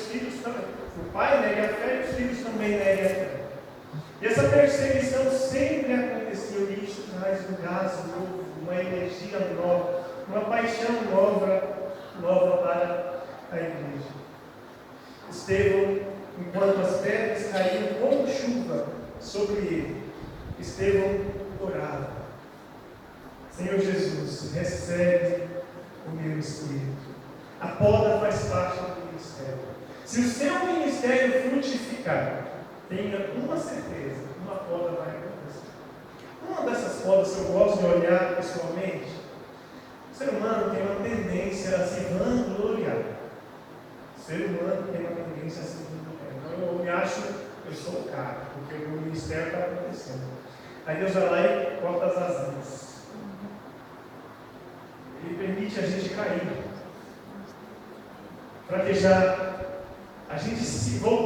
os filhos também, o pai nega a fé e os filhos também negam a fé. E essa perseguição sempre acontecia, e isso traz um gás novo, uma energia nova, uma paixão nova para a igreja. Estevão, enquanto as pedras caíam como chuva sobre ele, Estevão orava: Senhor Jesus, recebe o meu espírito. A poda faz parte do ministério. Se o seu ministério frutificar, tenha uma certeza, uma poda vai acontecer. Uma dessas podas que eu gosto de olhar pessoalmente, o ser humano tem uma tendência a se vangloriar. O ser humano tem uma tendência a se vangloriar. Então eu me acho, eu sou o cara, porque o meu ministério está acontecendo. Aí Deus vai lá e corta as asinhas. Ele permite a gente cair, fraquejar. A gente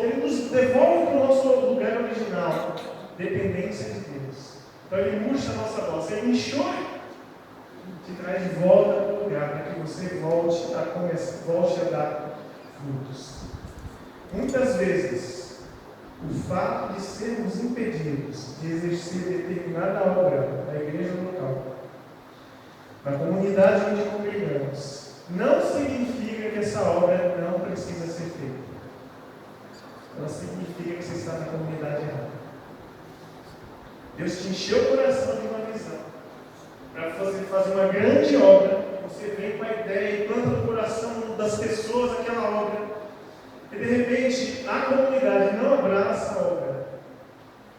ele nos devolve para o nosso lugar original, dependência de Deus. Então ele murcha a nossa voz, ele enxerga, te traz de volta para o lugar, para que você volte a dar frutos. Muitas vezes, o fato de sermos impedidos de exercer determinada obra na igreja local, na comunidade onde congregamos, não significa que essa obra não precisa ser feita. Ela significa que você está na comunidade errada. Deus te encheu o coração de uma visão para você fazer uma grande obra. Você vem com a ideia e planta no coração das pessoas aquela obra, e de repente a comunidade não abraça a obra,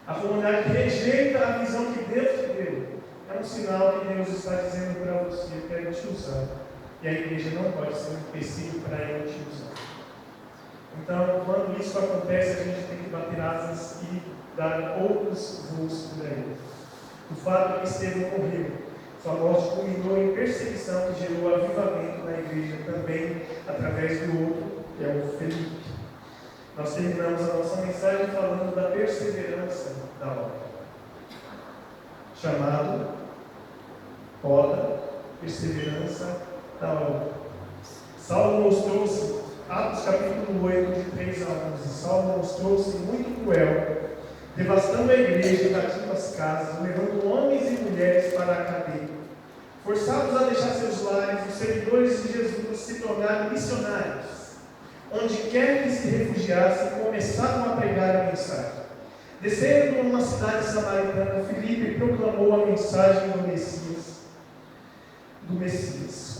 a comunidade rejeita a visão que Deus te deu. É um sinal que Deus está dizendo para você: eu quero te usar. E a igreja não pode ser um empecilho para eu te usar. Então, quando isso acontece, a gente tem que bater asas e dar outros voos por aí. O fato é que Estevão morreu. Sua morte culminou em perseguição que gerou avivamento na igreja também, através do outro, que é o Felipe. Nós terminamos a nossa mensagem falando da perseverança da obra. Chamado, poda, perseverança da obra. Saulo mostrou-se, Atos capítulo 8, de 3 a 11, Saulo mostrou-se muito cruel, devastando a igreja, invadindo as casas, levando homens e mulheres para a cadeia. Forçados a deixar seus lares, os seguidores de Jesus se tornaram missionários. Onde quer que se refugiassem, começaram a pregar a mensagem. Descendo numa cidade samaritana, Filipe proclamou a mensagem do Messias.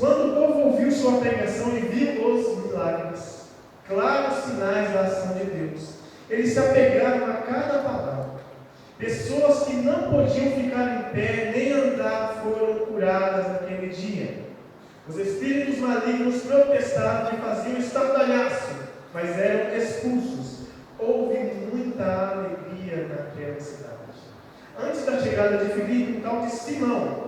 Quando o povo ouviu sua pregação e viu os milagres, claros sinais da ação de Deus, eles se apegaram a cada palavra. Pessoas que não podiam ficar em pé nem andar foram curadas naquele dia. Os espíritos malignos protestavam e faziam estardalhaço, mas eram expulsos. Houve muita alegria naquela cidade. Antes da chegada de Filipe, um tal de Simão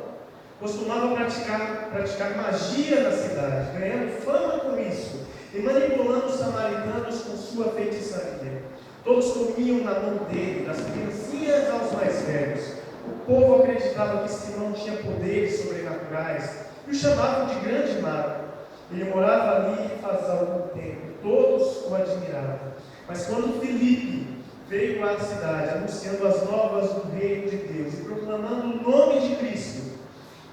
costumava praticar magia na cidade, ganhando fama com isso e manipulando os samaritanos com sua feitiçaria. Todos comiam na mão dele, das criancinhas aos mais velhos. O povo acreditava que Simão tinha poderes sobrenaturais e o chamavam de grande mago. Ele morava ali faz algum tempo, todos o admiravam. Mas quando Filipe veio à cidade, anunciando as novas do reino de Deus e proclamando o nome de Cristo,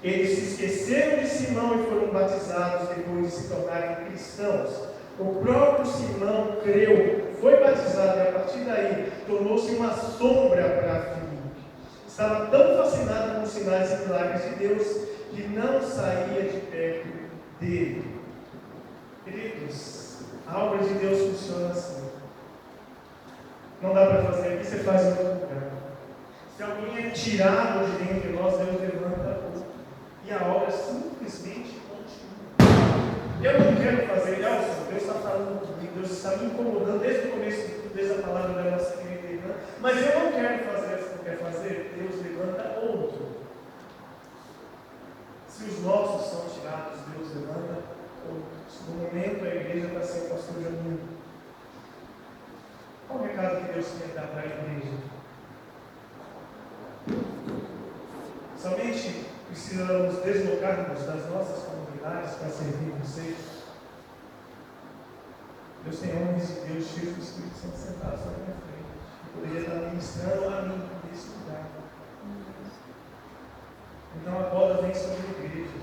eles se esqueceram de Simão e foram batizados depois de se tornarem cristãos. O próprio Simão creu, foi batizado e a partir daí tornou-se uma sombra para Filipe. Estava tão fascinado com os sinais e milagres de Deus que não saía de perto dele. Queridos, a obra de Deus funciona assim. Não dá para fazer aqui, você faz em outro lugar. Se alguém é tirado de dentro de nós, Deus levanta outro. E a obra simplesmente continua. Eu não quero fazer, Deus está falando comigo, Deus está me incomodando desde o começo de tudo, desde a palavra da nossa querida irmã, mas eu não quero fazer o que eu quero fazer. Deus levanta outro. Se os nossos são tirados, Deus levanta outros. No momento, a igreja está sem o pastor Jamil. Qual o recado que Deus quer dar para a igreja? Somente precisamos deslocarmos das nossas comunidades para servir vocês. Deus tem homens de Deus cheios do Espírito Santo sentados na minha frente. Eu poderia estar ministrando a mim nesse lugar. Então a bola vem sobre a igreja.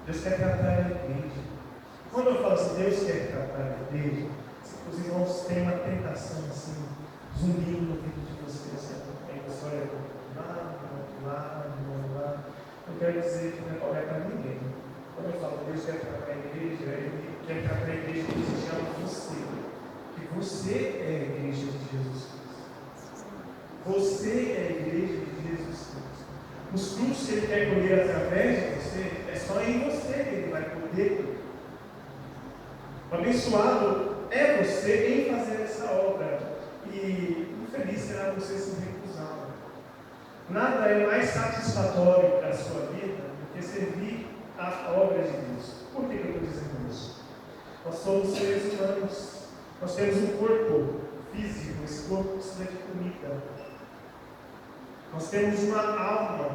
Deus quer tratar a igreja. Quando eu falo assim, Deus quer tratar a igreja, os irmãos têm uma tentação assim, zumbindo no vídeo de vocês. Aí você olha lá. Eu quero dizer que não é qualquer para ninguém. Quando eu falo Deus quer tratar a igreja, Ele quer tratar a igreja que se chama você. Que você é a igreja de Jesus Cristo. Você é a igreja de Jesus Cristo. Os frutos que Ele quer colher através de você, é só em você que Ele vai poder colher. O abençoado é você em fazer essa obra. E infeliz será você se recusar. Nada é mais satisfatório para a sua vida do que servir a obra de Deus. Por que eu estou dizendo isso? Nós somos seres humanos. Nós temos um corpo físico. Esse corpo precisa de comida. Nós temos uma alma,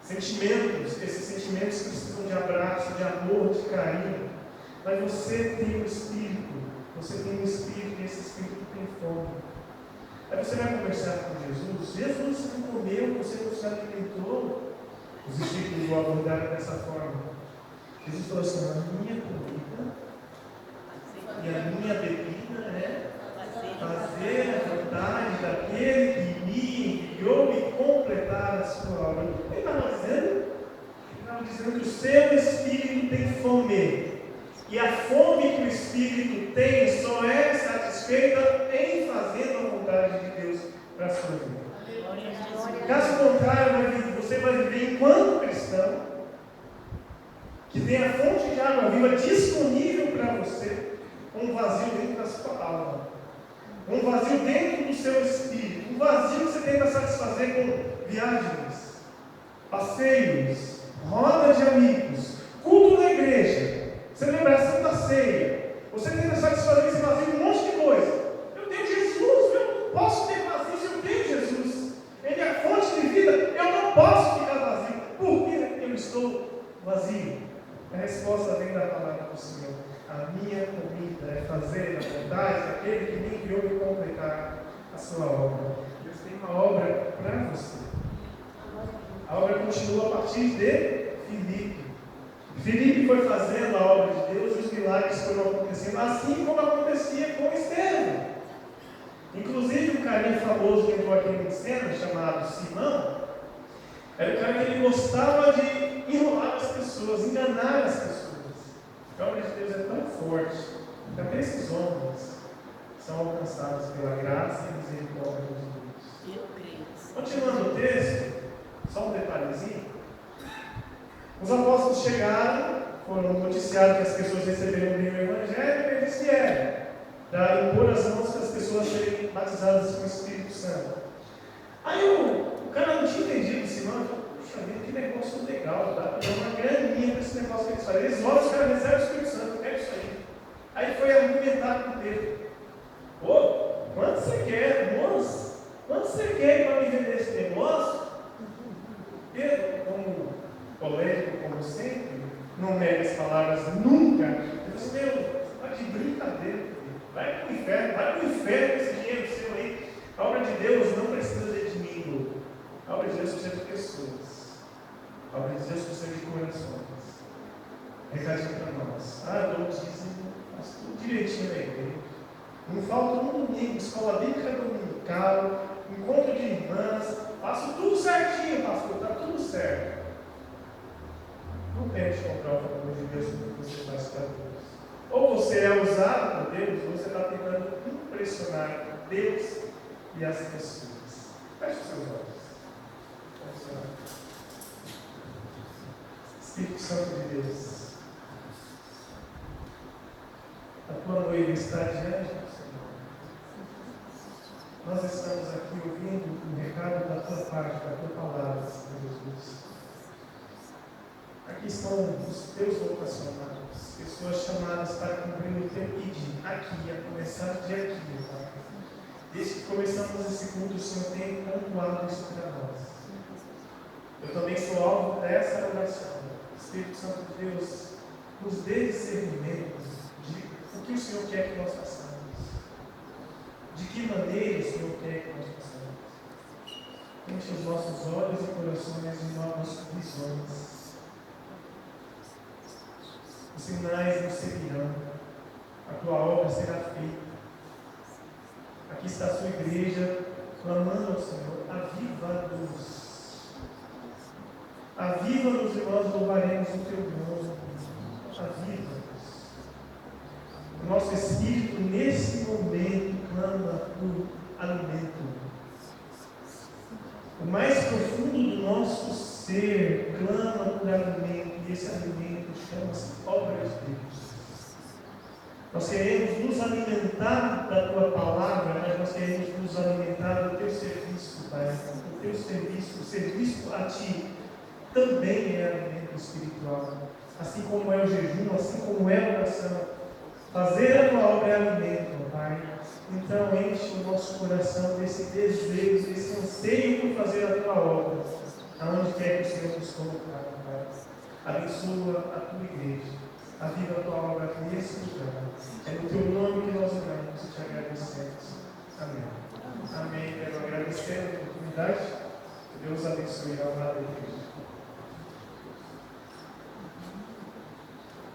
sentimentos. Esses sentimentos precisam de abraço, de amor, de carinho. Mas você tem um espírito. Você tem um espírito e esse espírito tem fome. Aí você vai conversar com Jesus. Jesus não comeu, você não se alimentou. Os discípulos vão abordar dessa forma. Jesus falou assim: a minha comida e a minha bebida é fazer a vontade daquele que me enviou e completar a sua obra. Ele estava dizendo que o seu espírito tem fome. E a fome que o espírito tem só é satisfeita em fazendo a vontade de Deus para a sua vida. Caso contrário, você vai viver enquanto cristão, que tem a fonte de água viva disponível para você, um vazio dentro da sua alma, um vazio dentro do seu espírito, um vazio que você tenta satisfazer com viagens, passeios, roda de amigos, culto na igreja, celebração da ceia. Você tenta satisfazer esse vazio com um monte de coisa. Eu tenho Jesus, eu não posso ter vazio se eu tenho Jesus. Ele é a fonte de vida, eu não posso ficar vazio. Por que eu estou vazio? A resposta vem da palavra do Senhor. A minha comida é fazer a vontade daquele que me enviou e completar a sua obra. Deus tem uma obra para você. A obra continua a partir de Filipe. Filipe foi fazendo a obra de Deus e os milagres foram acontecendo, assim como acontecia com Estevão. Inclusive, um carinha famoso que entrou aqui em cena, chamado Simão, era o cara que ele gostava de enrolar as pessoas, enganar as pessoas. A obra de Deus é tão forte que até esses homens são alcançados pela graça e misericórdia de Deus. Continuando o texto, só um detalhezinho. Os apóstolos chegaram, foram noticiados que as pessoas receberam bem o Evangelho, e eles vieram para impor as mãos para as pessoas serem batizadas com o Espírito Santo. Aí o cara não tinha entendido, Simão, ele falou: puxa vida, que negócio legal, dá para dar uma graninha para esse negócio que eles fazem. Eles olham, os caras recebem o Espírito Santo, eu quero isso aí. Aí foi argumentar com Pedro: pô, quanto você quer, moço? Quanto você quer para me vender esse negócio? Pedro, como colérico, como sempre, não mede as palavras nunca. Ele disse: meu, está de brincadeira. Vai para o inferno com esse dinheiro seu aí. A obra de Deus não precisa de dinheiro. A obra de Deus precisa de pessoas. A obra de Deus precisa de corações. Recadinho para nós. Eu dou dízimo, faço tudo direitinho na igreja. Não falta um domingo, escola bíblica dominical, encontro de irmãs, faço tudo certinho, pastor, está tudo certo. Não tente comprar o favor de Deus porque você faz para Deus. Ou você é usado por Deus, ou você está tentando impressionar Deus e as pessoas. Feche os seus olhos. Vamos orar. Espírito Santo de Deus, a tua noiva está diante do Senhor. Nós estamos aqui ouvindo um recado da tua parte, da tua palavra, Senhor Jesus. Aqui estão os teus vocacionados, pessoas chamadas para cumprir o teu ID, aqui, a começar de aqui, Pai. Desde que começamos esse culto, o Senhor tem pontuado isso para nós. Eu também sou alvo dessa oração. Espírito Santo de Deus, nos dê discernimento de o que o Senhor quer que nós façamos? De que maneira o Senhor quer que nós façamos? Enche os nossos olhos e corações de novas visões. Os sinais nos seguirão. A tua obra será feita. Aqui está a sua igreja clamando ao Senhor: aviva-nos. Aviva-nos e nós louvaremos o teu nome. Aviva-nos. O nosso espírito, nesse momento, clama por alimento. O mais profundo do nosso ser clama por alimento, e esse alimento chama-se obra de Deus. Nós queremos nos alimentar da tua palavra, mas nós queremos nos alimentar do teu serviço, Pai. O teu serviço, o serviço a ti, também é alimento espiritual. Assim como é o jejum, assim como é a oração. Fazer a tua obra é alimento, Pai. Então enche o nosso coração desse desejo, desse anseio por fazer a tua obra, aonde quer que o Senhor nos colocar, Pai. Abençoa a tua igreja. Aviva a tua obra nesse lugar. É no teu nome que nós oramos e te agradecemos. Amém. Amém. Quero agradecer a oportunidade. Que Deus abençoe a obra da igreja.